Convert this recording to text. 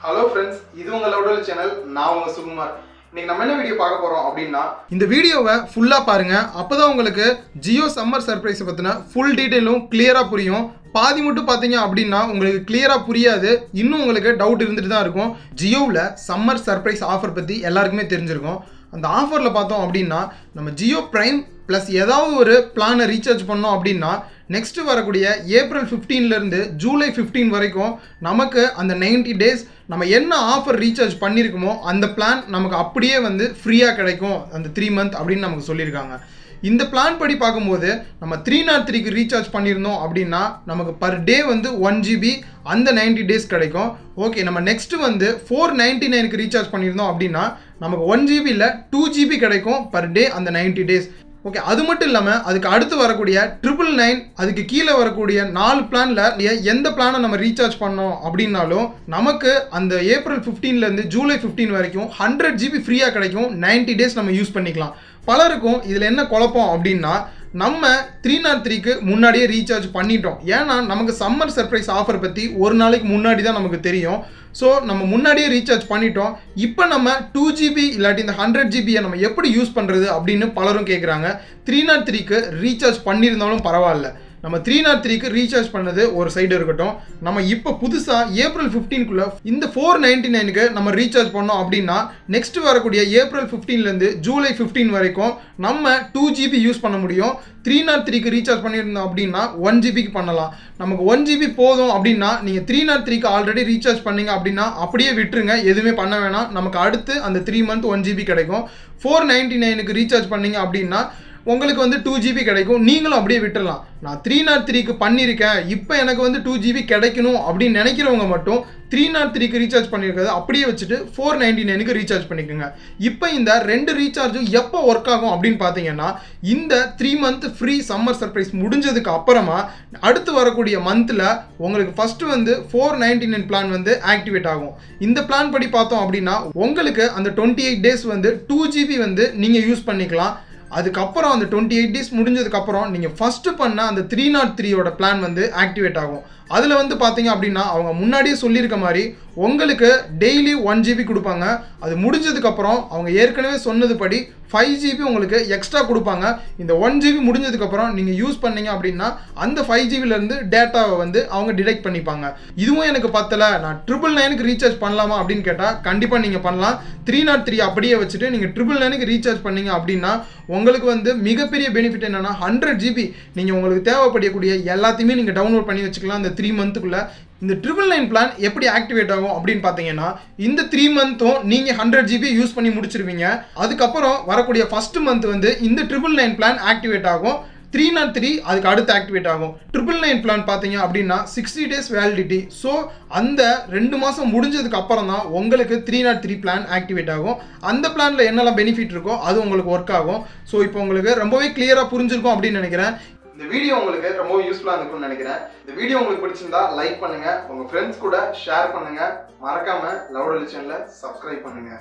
Hello friends, இது உங்க லவுடல் channel. நான் உங்க சுகுமார். இன்னைக்கு நம்ம என்ன வீடியோ பார்க்க போறோம் அப்படினா இந்த வீடியோவை ஃபுல்லா பாருங்க. அப்பதான் உங்களுக்கு ஜியோ சம்மர் சர்ப்ரைஸ் பத்தின ஃபுல் டீடைலும் கிளியரா புரியும். பாதி மட்டும் பாத்தீங்க அப்படினா உங்களுக்கு கிளியரா புரியாது. இன்னும் உங்களுக்கு டவுட் இருந்துட்டு தான் இருக்கும். ஜியோல சம்மர் சர்ப்ரைஸ் ஆஃபர் பத்தி எல்லாருக்குமே தெரிஞ்சிருக்கும். அந்த ஆஃபர்ல பார்த்தோம் அப்படினா நம்ம ஜியோ பிரைம் ப்ளஸ் ஏதாவது ஒரு பிளானை ரீசார்ஜ் பண்ணோம் அப்படின்னா நெக்ஸ்ட் வரக்கூடிய ஏப்ரல் 15ல இருந்து ஜூலை 15 வரைக்கும் நமக்கு அந்த 90 டேஸ் நம்ம என்ன ஆஃபர் ரீசார்ஜ் பண்ணியிருக்கோமோ அந்த பிளான் நமக்கு அப்படியே வந்து ஃப்ரீயாக கிடைக்கும் அந்த 3 மந்த் அப்படின்னு நமக்கு சொல்லியிருக்காங்க. இந்த பிளான் படி பார்க்கும்போது நம்ம 303க்கு ரீசார்ஜ் பண்ணியிருந்தோம் அப்படின்னா நமக்கு பர் டே வந்து 1 GB அந்த 90 டேஸ் கிடைக்கும். ஓகே, நம்ம நெக்ஸ்ட் வந்து 499க்கு ரீசார்ஜ் பண்ணியிருந்தோம் அப்படின்னா நமக்கு 1 GB இல்லை 2 GB கிடைக்கும் பர் டே அந்த 90 டேஸ். ஓகே, அது மட்டும் இல்லாமல் அதுக்கு அடுத்து வரக்கூடிய 999 அதுக்கு கீழே வரக்கூடிய 4 பிளானில் எந்த பிளானை நம்ம ரீசார்ஜ் பண்ணோம் அப்படின்னாலும் நமக்கு அந்த ஏப்ரல் 15லேருந்து ஜூலை 15 வரைக்கும் 100 GB ஃப்ரீயாக கிடைக்கும். 90 டேஸ் நம்ம யூஸ் பண்ணிக்கலாம். பலருக்கும் இதில் என்ன குழப்பம் அப்படின்னா நம்ம 303க்கு முன்னாடியே ரீசார்ஜ் பண்ணிட்டோம். ஏன்னா நமக்கு சம்மர் சர்ப்ரைஸ் ஆஃபர் பற்றி ஒரு நாளைக்கு முன்னாடி தான் நமக்கு தெரியும். ஸோ நம்ம முன்னாடியே ரீசார்ஜ் பண்ணிட்டோம். இப்போ நம்ம 2 GB இல்லாட்டி இந்த 100 GBயை நம்ம எப்படி யூஸ் பண்ணுறது அப்படின்னு பலரும் கேட்குறாங்க. 303க்கு ரீசார்ஜ் பண்ணியிருந்தாலும் பரவாயில்ல. நம்ம 303க்கு ரீசார்ஜ் பண்ணது ஒரு சைடு இருக்கட்டும். நம்ம இப்போ புதுசாக ஏப்ரல் 15க்குள்ளே இந்த 499க்கு நம்ம ரீசார்ஜ் பண்ணோம் அப்படின்னா நெக்ஸ்ட் வரக்கூடிய ஏப்ரல் 15லேருந்து ஜூலை 15 வரைக்கும் நம்ம 2 GB யூஸ் பண்ண முடியும். 303க்கு ரீசார்ஜ் பண்ணியிருந்தோம் அப்படின்னா 1 GBக்கு பண்ணலாம். நமக்கு 1 GB போதும் அப்படின்னா நீங்கள் 303க்கு ஆல்ரெடி ரீசார்ஜ் பண்ணீங்க அப்படின்னா அப்படியே விட்டுருங்க, எதுவுமே பண்ண வேணாம். நமக்கு அடுத்து அந்த 3 மந்த் 1 GB கிடைக்கும். 499க்கு ரீசார்ஜ் பண்ணீங்க அப்படின்னா உங்களுக்கு வந்து 2 GB கிடைக்கும். நீங்களும் அப்படியே விட்டுடலாம். நான் 303க்கு பண்ணியிருக்கேன், இப்போ எனக்கு வந்து 2 GB கிடைக்கணும் அப்படின்னு நினைக்கிறவங்க மட்டும் 303க்கு ரீசார்ஜ் பண்ணியிருக்கிறது அப்படியே வச்சுட்டு 499க்கு ரீசார்ஜ் பண்ணிக்கோங்க. இப்போ இந்த 2 ரீசார்ஜும் எப்போ ஒர்க் ஆகும் அப்படின்னு பார்த்தீங்கன்னா இந்த 3 மந்த் ஃப்ரீ சம்மர் சர்ப்ரைஸ் முடிஞ்சதுக்கு அப்புறமா அடுத்து வரக்கூடிய மந்தில் உங்களுக்கு ஃபஸ்ட்டு வந்து 499 பிளான் வந்து ஆக்டிவேட் ஆகும். இந்த பிளான் படி பார்த்தோம் அப்படின்னா உங்களுக்கு அந்த 28 டேஸ் வந்து 2 GB வந்து நீங்கள் யூஸ் பண்ணிக்கலாம். அதுக்கப்புறம் அந்த 28 டேஸ் முடிஞ்சதுக்கப்புறம் நீங்கள் ஃபஸ்ட்டு பண்ண அந்த 303யோட பிளான் வந்து ஆக்டிவேட் ஆகும். அதில் வந்து பார்த்தீங்க அப்படின்னா அவங்க முன்னாடியே சொல்லியிருக்க மாதிரி உங்களுக்கு டெய்லி 1 GB கொடுப்பாங்க. அது முடிஞ்சதுக்கப்புறம் அவங்க ஏற்கனவே சொன்னதுபடி 5 GB உங்களுக்கு எக்ஸ்ட்ரா கொடுப்பாங்க. இந்த 1 GB முடிஞ்சதுக்கப்புறம் நீங்கள் யூஸ் பண்ணீங்க அப்படின்னா அந்த 5 GBலேருந்து டேட்டாவை வந்து அவங்க டிடெக்ட் பண்ணிப்பாங்க. இதுவும் எனக்கு பத்தலை, நான் 999க்கு ரீசார்ஜ் பண்ணலாமா அப்படின்னு கேட்டால் கண்டிப்பாக நீங்கள் பண்ணலாம். 303 அப்படியே வச்சுட்டு நீங்கள் 999க்கு ரீசார்ஜ் பண்ணீங்க அப்படின்னா உங்களுக்கு வந்து மிகப்பெரிய பெனிஃபிட் என்னென்னா 100 GB நீங்கள் உங்களுக்கு தேவைப்படக்கூடிய எல்லாத்தையுமே நீங்கள் டவுன்லோட் பண்ணி வச்சுக்கலாம். இந்த 3 மந்த்துக்குள்ளே இந்த 999 பிளான் எப்படி ஆக்டிவேட் ஆகும் அப்படின்னு பார்த்தீங்கன்னா இந்த 3 மந்த்தும் நீங்கள் 100 GB யூஸ் பண்ணி முடிச்சிருவீங்க. அதுக்கப்புறம் வரக்கூடிய ஃபர்ஸ்ட் மந்த் வந்து இந்த 999 பிளான் ஆக்டிவேட் ஆகும். 303 அதுக்கு அடுத்து ஆக்டிவேட் ஆகும். 999 பிளான் பார்த்தீங்க அப்படின்னா 60 டேஸ் வேலிடிட்டி. ஸோ அந்த 2 மாதம் முடிஞ்சதுக்கு அப்புறம் தான் உங்களுக்கு 303 பிளான் ஆக்டிவேட் ஆகும். அந்த பிளானில் என்னெல்லாம் பெனிஃபிட் இருக்கோ அது உங்களுக்கு ஒர்க் ஆகும். ஸோ இப்போ உங்களுக்கு ரொம்பவே கிளியராக புரிஞ்சிருக்கும் அப்படின்னு நினைக்கிறேன். இந்த வீடியோ உங்களுக்கு ரொம்ப யூஸ்ஃபுல்லாக இருக்கும்னு நினைக்கிறேன். இந்த வீடியோ உங்களுக்கு பிடிச்சிருந்தா லைக் பண்ணுங்க, உங்க ஃப்ரெண்ட்ஸ் கூட ஷேர் பண்ணுங்க, மறக்காம லவுடல் சேனலை சப்ஸ்கிரைப் பண்ணுங்க.